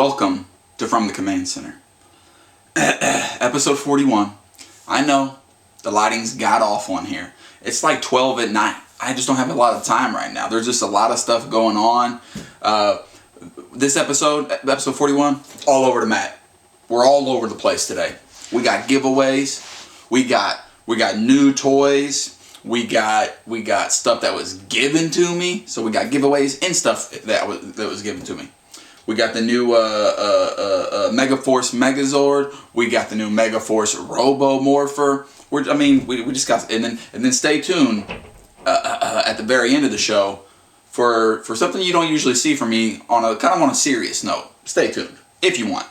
Welcome to From the Command Center. Episode 41. I know the lighting's god awful in here. It's like 12 at night. I just don't have a lot of time right now. There's just a lot of stuff going on. This episode 41, all over the map. We're all over the place today. We got giveaways. We got new toys. We got stuff that was given to me. So we got giveaways and stuff that was given to me. We got the new Megaforce Megazord. We got the new Megaforce Robo Morpher. We just got, and then stay tuned at the very end of the show for something you don't usually see from me on a serious note. Stay tuned if you want.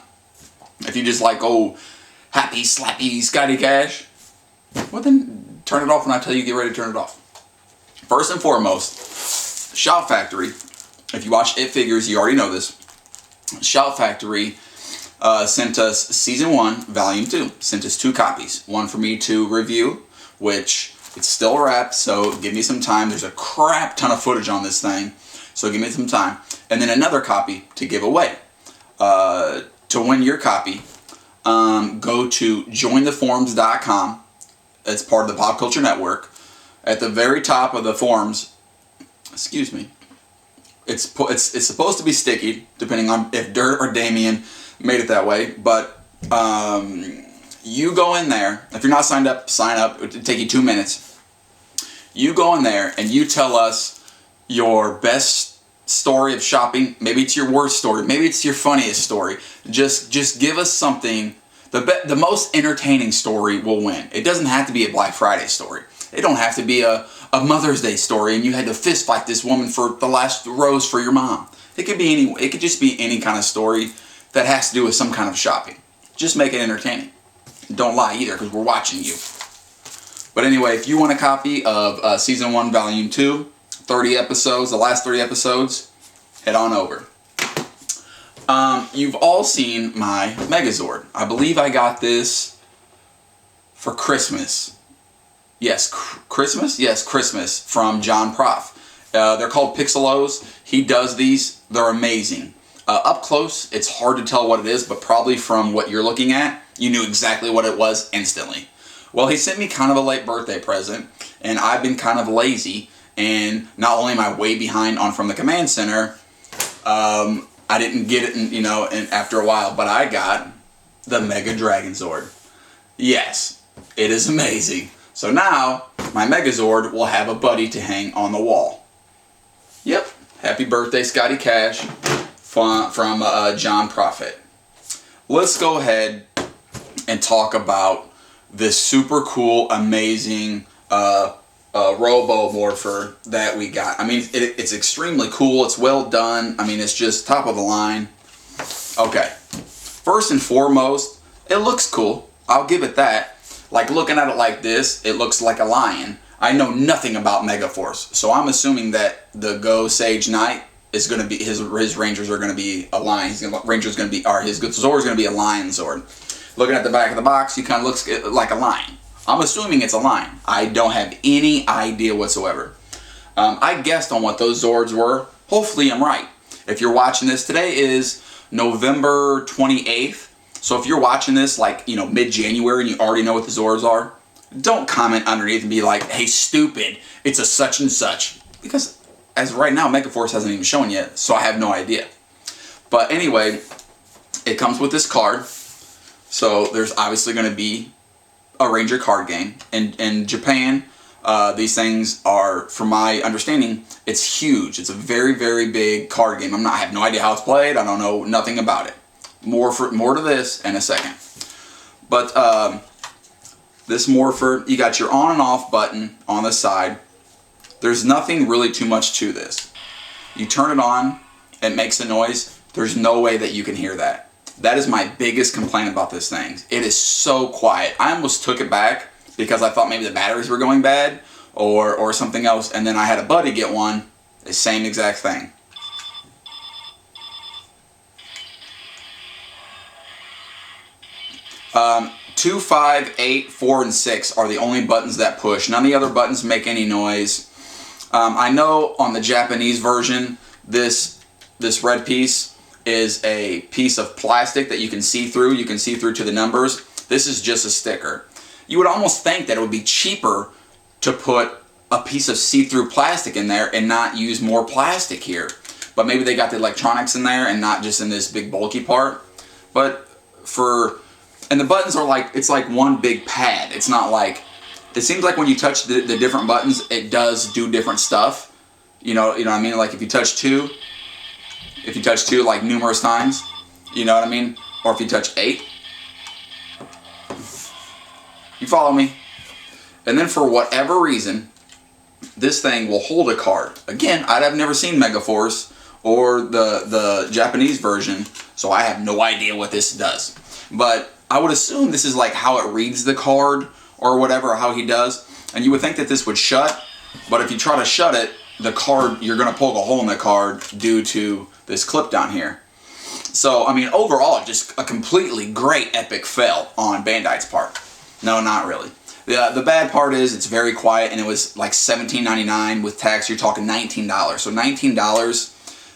If you just like happy slappy Scotty Cash, well then turn it off when I tell you get ready to turn it off. First and foremost, Shout Factory. If you watch It Figures, you already know this. Shout Factory sent us Season 1, Volume 2. Sent us 2 copies. One for me to review, which it's still wrapped, so give me some time. There's a crap ton of footage on this thing, so give me some time. And then another copy to give away. To win your copy, go to jointheforums.com. It's part of the Pop Culture Network. At the very top of the forums, excuse me, it's supposed to be sticky, depending on if Dirt or Damien made it that way. But you go in there. If you're not signed up, sign up. It'll take you 2 minutes. You go in there and you tell us your best story of shopping. Maybe it's your worst story. Maybe it's your funniest story. Just give us something. The most entertaining story will win. It doesn't have to be a Black Friday story. It don't have to be a Mother's Day story and you had to fist fight this woman for the last rose for your mom. It could be any. It could just be any kind of story that has to do with some kind of shopping. Just make it entertaining. Don't lie either, because we're watching you. But anyway, if you want a copy of Season 1, Volume 2, 30 episodes, the last 30 episodes, head on over. You've all seen my Megazord. I believe I got this for Christmas. Yes, Christmas? Yes, Christmas from John Prof. They're called Pixelos. He does these. They're amazing. Up close, it's hard to tell what it is, but probably from what you're looking at, you knew exactly what it was instantly. Well, he sent me kind of a late birthday present, and I've been kind of lazy, and not only am I way behind on From the Command Center, I didn't get it, after a while, but I got the Mega Dragonzord. Yes, it is amazing. So now, my Megazord will have a buddy to hang on the wall. Yep, happy birthday, Scotty Cash, from John Prophet. Let's go ahead and talk about this super cool, amazing Robo Morpher that we got. I mean, it's extremely cool. It's well done. I mean, it's just top of the line. Okay, first and foremost, it looks cool. I'll give it that. Like, looking at it like this, it looks like a lion. I know nothing about Megaforce, so I'm assuming that the Go Sage Knight is going to be, his Rangers are going to be a lion. His Zord is going to be a lion Zord. Looking at the back of the box, he kind of looks like a lion. I'm assuming it's a lion. I don't have any idea whatsoever. I guessed on what those Zords were. Hopefully I'm right. If you're watching this, today is November 28th. So if you're watching this like, mid-January and you already know what the Zords are, don't comment underneath and be like, hey, stupid, it's a such and such. Because as of right now, Megaforce hasn't even shown yet, so I have no idea. But anyway, it comes with this card. So there's obviously going to be a Ranger card game. In Japan, these things are, from my understanding, it's huge. It's a very, very big card game. I have no idea how it's played. I don't know nothing about it. More to this in a second. But this Morpher, you got your on and off button on the side. There's nothing really too much to this. You turn it on, it makes a noise. There's no way that you can hear that. That is my biggest complaint about this thing. It is so quiet. I almost took it back because I thought maybe the batteries were going bad or something else. And then I had a buddy get one, the same exact thing. 2, 5, 8, 4, and 6 are the only buttons that push. None of the other buttons make any noise. I know on the Japanese version, this red piece is a piece of plastic that you can see through. You can see through to the numbers. This is just a sticker. You would almost think that it would be cheaper to put a piece of see-through plastic in there and not use more plastic here. But maybe they got the electronics in there and not just in this big bulky part. But and the buttons are like, it's like one big pad. It's not like, it seems like when you touch the different buttons, it does do different stuff. You know what I mean? Like if you touch two like numerous times, you know what I mean? Or if you touch 8. You follow me? And then for whatever reason, this thing will hold a card. Again, I've never seen Megaforce or the Japanese version, so I have no idea what this does. But I would assume this is like how it reads the card or whatever, how he does. And you would think that this would shut, but if you try to shut it, the card, you're going to poke a hole in the card due to this clip down here. So, I mean, overall, just a completely great epic fail on Bandai's part. No, not really. The bad part is it's very quiet, and it was like $17.99 with tax. You're talking $19. So $19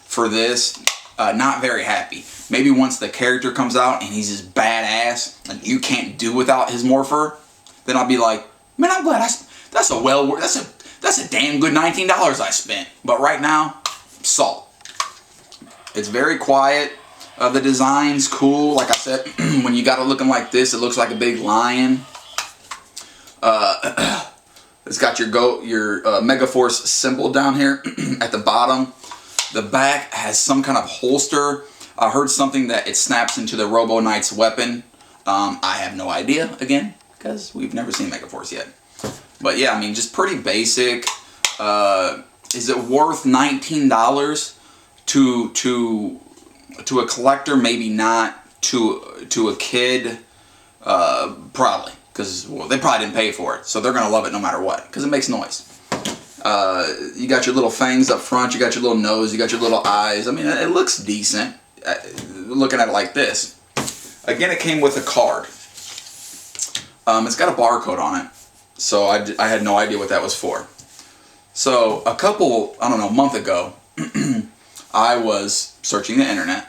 for this, not very happy. Maybe once the character comes out and he's just badass and you can't do without his Morpher, then I'll be like, man, I'm glad that's a damn good $19 I spent. But right now, salt. It's very quiet. The design's cool. Like I said, when you got it looking like this, it looks like a big lion. It's got your Megaforce symbol down here at the bottom. The back has some kind of holster. I heard something that it snaps into the Robo Knight's weapon. I have no idea, again, because we've never seen Megaforce yet. But yeah, I mean, just pretty basic. Is it worth $19 to a collector? Maybe not. To a kid, probably. Because they probably didn't pay for it, so they're going to love it no matter what, because it makes noise. You got your little fangs up front, you got your little nose, you got your little eyes. I mean, it looks decent, looking at it like this. Again, it came with a card. It's got a barcode on it, so I had no idea what that was for. So, a month ago, I was searching the internet,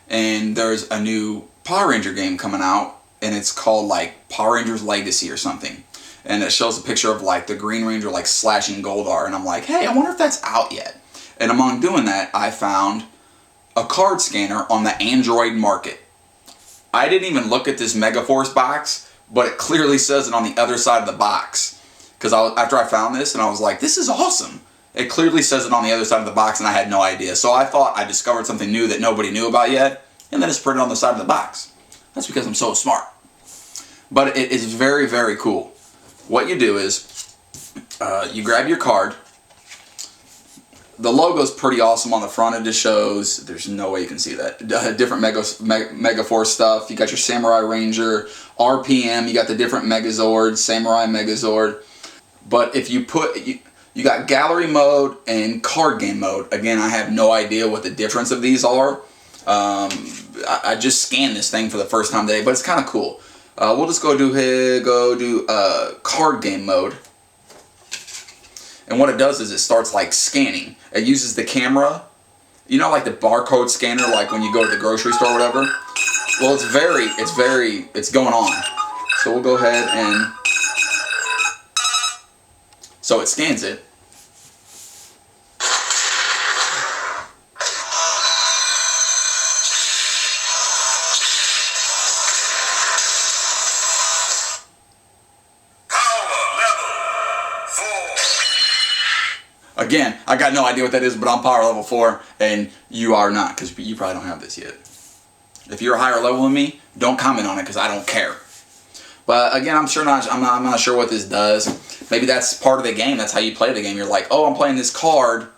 and there's a new Power Ranger game coming out, and it's called like Power Rangers Legacy or something. And it shows a picture of like the Green Ranger like slashing Goldar, and I'm like, hey, I wonder if that's out yet. And among doing that, I found a card scanner on the Android market. I didn't even look at this Megaforce box, but it clearly says it on the other side of the box. Because after I found this, and I was like, this is awesome. It clearly says it on the other side of the box, and I had no idea. So I thought I discovered something new that nobody knew about yet, and then it's printed on the side of the box. That's because I'm so smart. But it is very, very cool. What you do is, you grab your card. The logo's pretty awesome on the front. It just shows, there's no way you can see that, different Megaforce stuff. You got your Samurai Ranger, RPM, you got the different Megazord, Samurai Megazord. But if you you got gallery mode and card game mode. Again, I have no idea what the difference of these are. I just scanned this thing for the first time today, but it's kind of cool. We'll just go do card game mode. And what it does is it starts like scanning. It uses the camera, you know, like the barcode scanner, like when you go to the grocery store or whatever. Well, it's going on. So we'll go ahead and, so it scans it. Again, I got no idea what that is, but I'm power level 4, and you are not, because you probably don't have this yet. If you're a higher level than me, don't comment on it, because I don't care. But again, I'm not sure what this does. Maybe that's part of the game. That's how you play the game. You're like, oh, I'm playing this card.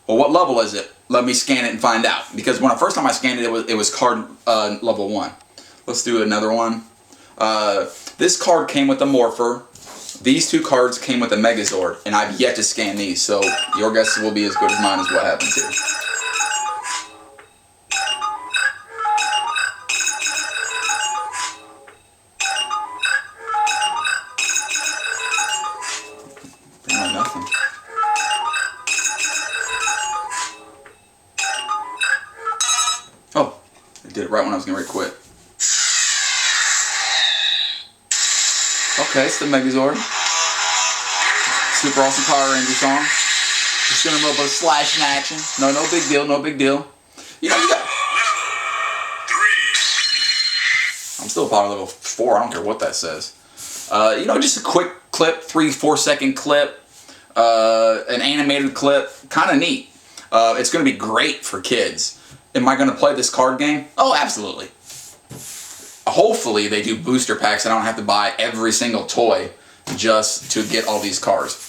Well, what level is it? Let me scan it and find out. Because when the first time I scanned it, it was card level 1. Let's do another one. This card came with the Morpher. These two cards came with a Megazord, and I've yet to scan these, so your guess will be as good as mine as what happens here. Nothing. Oh, did it right when I was getting ready to quit. Okay, it's the Megazord. Super awesome Power Ranger song. Just doing a little bit of slashing action. No big deal, no big deal. You know, you got... I'm still power level 4, I don't care what that says. You know, just a quick clip, 3-4 second clip, an animated clip, kind of neat. It's going to be great for kids. Am I going to play this card game? Oh, absolutely. Hopefully they do booster packs and I don't have to buy every single toy just to get all these cards.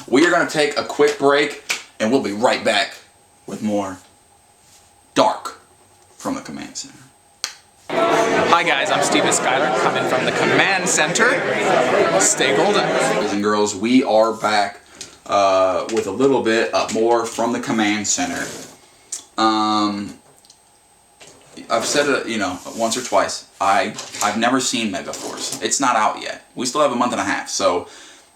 We are going to take a quick break and we'll be right back with more Dark from the Command Center. Hi guys, I'm Steven Schuyler, coming from the Command Center. Stay golden. Boys and girls, we are back with a little bit more from the Command Center. I've said it, you know, once or twice. I've never seen Megaforce. It's not out yet. We still have a month and a half, so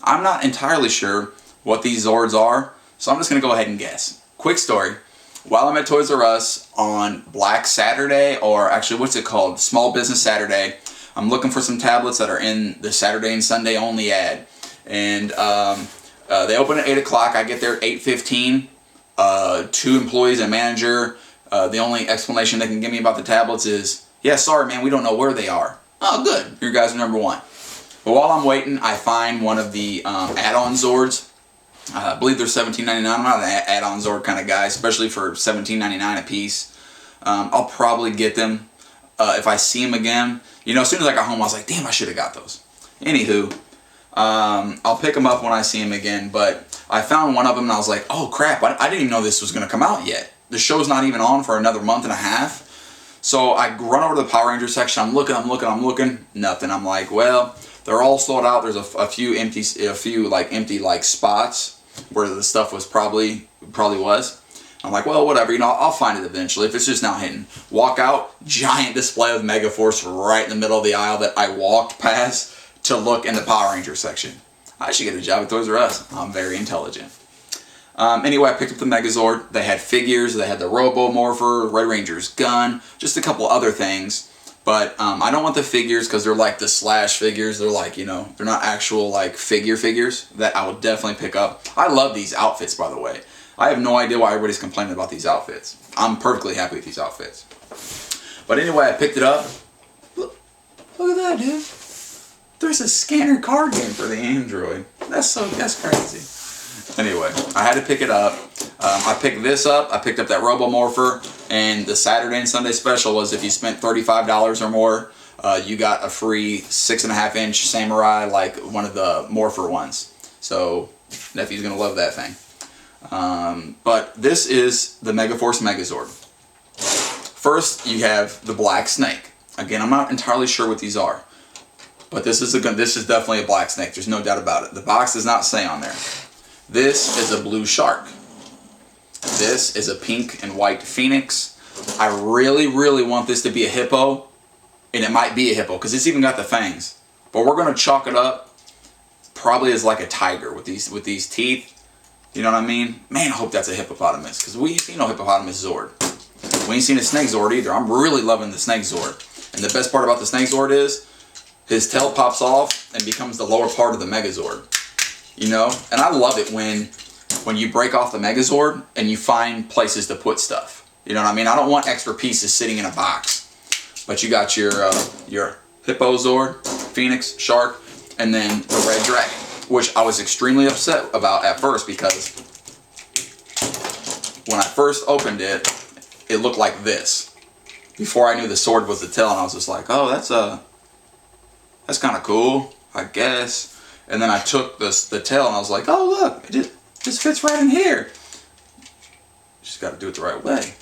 I'm not entirely sure what these Zords are, so I'm just going to go ahead and guess. Quick story. While I'm at Toys R Us on Black Saturday, or actually what's it called? Small Business Saturday, I'm looking for some tablets that are in the Saturday and Sunday only ad. And they open at 8 o'clock. I get there at 8:15. 2 employees and manager. The only explanation they can give me about the tablets is, yeah, sorry man, we don't know where they are. Oh, good. Your guys are number 1. But while I'm waiting, I find one of the add-on Zords. I believe they're $17.99. I'm not an add-on Zord kind of guy, especially for $17.99 a piece. I'll probably get them if I see them again. You know, as soon as I got home, I was like, damn, I should have got those. Anywho, I'll pick them up when I see them again. But I found one of them and I was like, oh crap, I didn't even know this was going to come out yet. The show's not even on for another month and a half. So I run over to the Power Ranger section. I'm looking. Nothing. I'm like, well, they're all sold out. There's a few empty spots where the stuff was probably was. I'm like, well, whatever, you know, I'll find it eventually if it's just not hidden. Walk out, giant display of Megaforce right in the middle of the aisle that I walked past to look in the Power Ranger section. I should get a job at Toys R Us. I'm very intelligent. Anyway, I picked up the Megazord. They had figures. They had the Robo Morpher, Red Ranger's gun, just a couple other things. But I don't want the figures because they're like the Slash figures. They're like, you know, they're not actual like figures that I would definitely pick up. I love these outfits, by the way. I have no idea why everybody's complaining about these outfits. I'm perfectly happy with these outfits. But anyway, I picked it up. Look at that, dude. There's a scanner card game for the Android. That's crazy. Anyway, I had to pick it up. I picked this up. I picked up that Robo Morpher. And the Saturday and Sunday special was if you spent $35 or more, you got a free 6.5-inch Samurai, like one of the Morpher ones. So nephew's gonna love that thing. But this is the Megaforce Megazord. First, you have the Black Snake. Again, I'm not entirely sure what these are, but this is definitely a Black Snake. There's no doubt about it. The box does not say on there. This is a blue shark. This is a pink and white phoenix. I really, really want this to be a hippo, and it might be a hippo because it's even got the fangs. But we're gonna chalk it up probably as like a tiger with these teeth. You know what I mean? Man, I hope that's a hippopotamus because we ain't seen no hippopotamus Zord. We ain't seen a snake Zord either. I'm really loving the snake Zord. And the best part about the snake Zord is his tail pops off and becomes the lower part of the Megazord. You know? And I love it when you break off the Megazord and you find places to put stuff. You know what I mean? I don't want extra pieces sitting in a box. But you got your Hippo Zord, Phoenix, Shark, and then the Red Dragon, which I was extremely upset about at first because when I first opened it, it looked like this. Before I knew the sword was the tail, and I was just like, oh, that's kind of cool, I guess. And then I took the tail and I was like, oh look, it just fits right in here. Just got to do it the right way.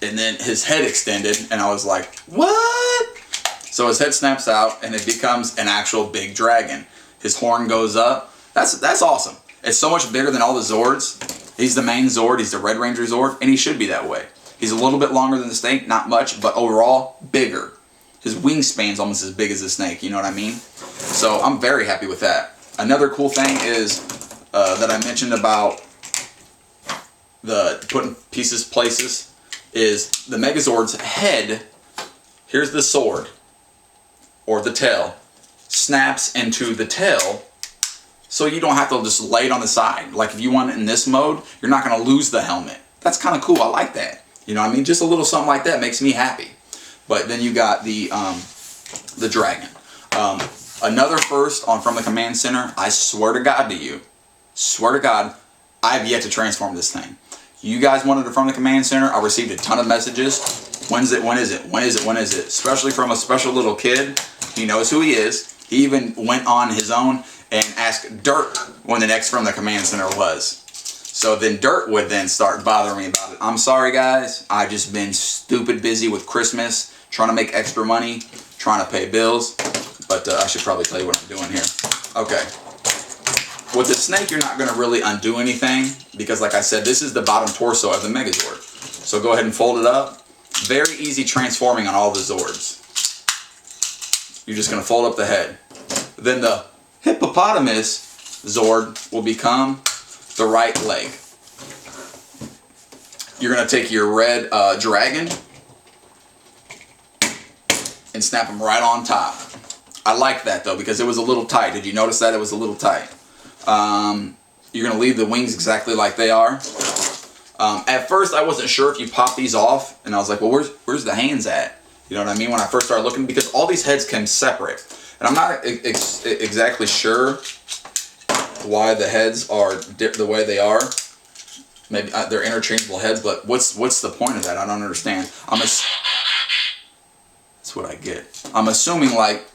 And then his head extended and I was like, what? So his head snaps out and it becomes an actual big dragon. His horn goes up. That's awesome. It's so much bigger than all the Zords. He's the main Zord, he's the Red Ranger Zord, and he should be that way. He's a little bit longer than the snake, not much, but overall, bigger. His wingspan's almost as big as the snake, you know what I mean? So I'm very happy with that. Another cool thing is that I mentioned about the putting pieces places. is the Megazord's head, here's the sword, or the tail, snaps into the tail, so you don't have to just lay it on the side. Like if you want it in this mode, you're not going to lose the helmet. That's kind of cool. I like that. You know what I mean? Just a little something like that makes me happy. But then you got the dragon. Another first on From the Command Center. I swear to God to you, swear to God, I have yet to transform this thing. You guys wanted it from the Command Center. I received a ton of messages. When's it? When is it? When is it? When is it? Especially from a special little kid. He knows who he is. He even went on his own and asked Dirt when the next From the Command Center was. So then Dirt would then start bothering me about it. I'm sorry guys, I've just been stupid busy with Christmas, trying to make extra money, trying to pay bills, but I should probably tell you what I'm doing here. Okay. With the snake, you're not going to really undo anything, because like I said, this is the bottom torso of the Megazord. So go ahead and fold it up. Very easy transforming on all the Zords. You're just going to fold up the head. Then the hippopotamus Zord will become the right leg. You're going to take your red dragon and snap them right on top. I like that though, because it was a little tight. Did you notice that? It was a little tight. You're going to leave the wings exactly like they are. At first I wasn't sure if you pop these off, and I was like, well, where's the hands at? You know what I mean? When I first started looking, because all these heads came separate. And I'm not exactly sure why the heads are the way they are. Maybe they're interchangeable heads, but what's the point of that? I don't understand. That's what I get. I'm assuming like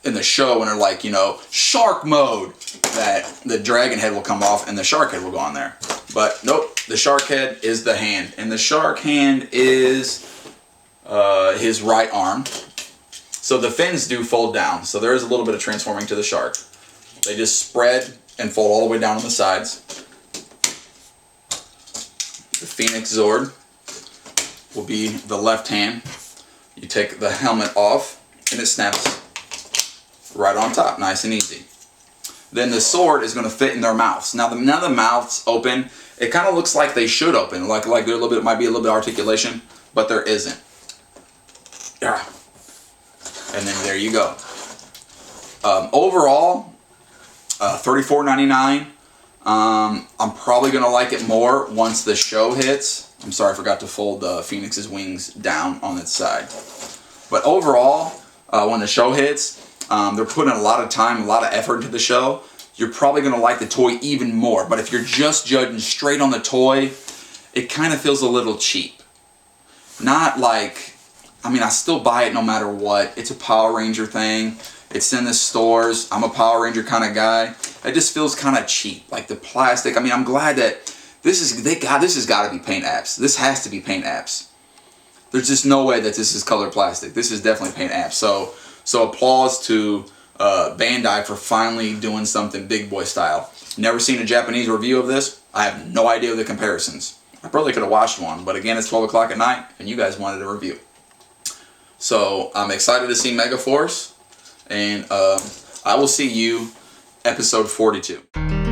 in the show when they're like, you know, shark mode, that the dragon head will come off and the shark head will go on there. But nope, the shark head is the hand, and the shark hand is his right arm. So the fins do fold down, so there is a little bit of transforming to the shark. They just spread and fold all the way down on the sides. The Phoenix Zord will be the left hand. You take the helmet off and it snaps right on top, nice and easy. Then the sword is going to fit in their mouths. Now the mouths open. It kind of looks like they should open, like there a little bit might be a little bit of articulation, but there isn't. Yeah. And then there you go. Overall, $34.99. I'm probably gonna like it more once the show hits. I'm sorry, I forgot to fold Phoenix's wings down on its side. But overall, when the show hits, they're putting a lot of time, a lot of effort into the show. You're probably gonna like the toy even more. But if you're just judging straight on the toy, it kind of feels a little cheap. Not like, I mean, I still buy it no matter what. It's a Power Ranger thing. It's in the stores. I'm a Power Ranger kind of guy. It just feels kind of cheap, like the plastic. I mean, I'm glad that this has got to be paint apps. This has to be paint apps. There's just no way that this is colored plastic. This is definitely paint apps. So applause to Bandai for finally doing something big boy style. Never seen a Japanese review of this. I have no idea of the comparisons. I probably could have watched one, but again, it's 12 o'clock at night, and you guys wanted a review. So I'm excited to see Megaforce, and I will see you episode 42.